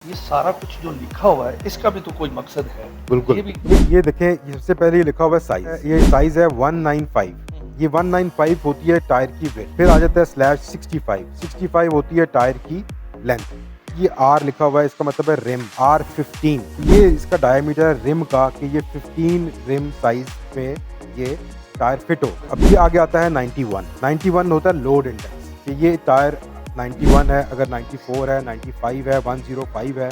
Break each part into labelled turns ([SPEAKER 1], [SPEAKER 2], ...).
[SPEAKER 1] ये सारा कुछ जो लिखा हुआ है, इसका भी तो कोई मकसद है।
[SPEAKER 2] बिल्कुल।
[SPEAKER 1] ये भी
[SPEAKER 2] ये देखें, ये सबसे पहले ये लिखा हुआ है साइज़। ये साइज़ है 195। ये 195 होती है टायर की विड्थ। फिर आ जाता है स्लैश 65। 65 होती है टायर की लेंथ। ये आर लिखा हुआ है, इसका मतलब है रिम, R15। ये इसका डायमीटर है रिम का कि ये 15 रिम साइज़ में ये टायर फिट हो। अब ये आगे आता है 91। 91 होता है लोड इंडेक्स कि ये टायर 91 है, अगर 94 है, 95 है, 105 है,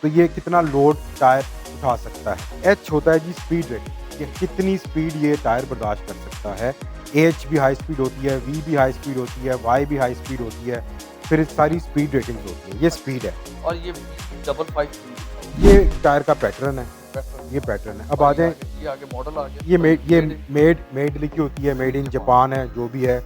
[SPEAKER 2] तो ये कितना लोड टायर उठा सकता है। एच होता है जी स्पीड रेटिंग, कि कितनी स्पीड ये टायर बर्दाश्त कर सकता है। एच भी हाई स्पीड होती है, वी भी हाई स्पीड होती है, वाई भी हाई स्पीड होती है, फिर सारी स्पीड रेटिंग्स होती है। ये स्पीड है।
[SPEAKER 1] और ये 55
[SPEAKER 2] ये टायर का पैटर्न है, ये पैटर्न है। अब आ जाए,
[SPEAKER 1] ये आगे मॉडल आ गया।
[SPEAKER 2] ये मेड लिखी होती है, मेड इन जापान है, जो भी है,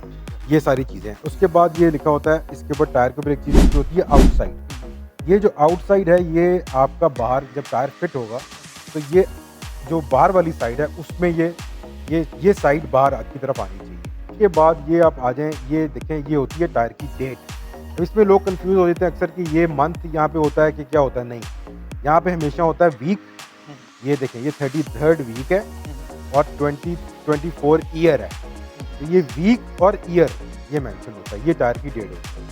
[SPEAKER 2] ये सारी चीज़ें हैं। उसके बाद ये लिखा होता है, इसके ऊपर टायर के ऊपर एक चीज़ लिखी होती है आउटसाइड। ये जो आउटसाइड है, ये आपका बाहर जब टायर फिट होगा तो ये जो बाहर वाली साइड है उसमें ये साइड बाहर की तरफ आनी चाहिए। उसके बाद ये आप आ जाएँ, ये देखें, ये होती है टायर की डेट। तो इसमें लोग कंफ्यूज हो जाते हैं अक्सर कि ये मंथ यहाँ पे होता है कि क्या होता है। नहीं, यहाँ पे हमेशा होता है वीक। ये देखें, ये 33rd वीक है और 2024 ईयर है। तो ये वीक और ईयर ये मेंशन होता है, ये टायर की डेट होती है।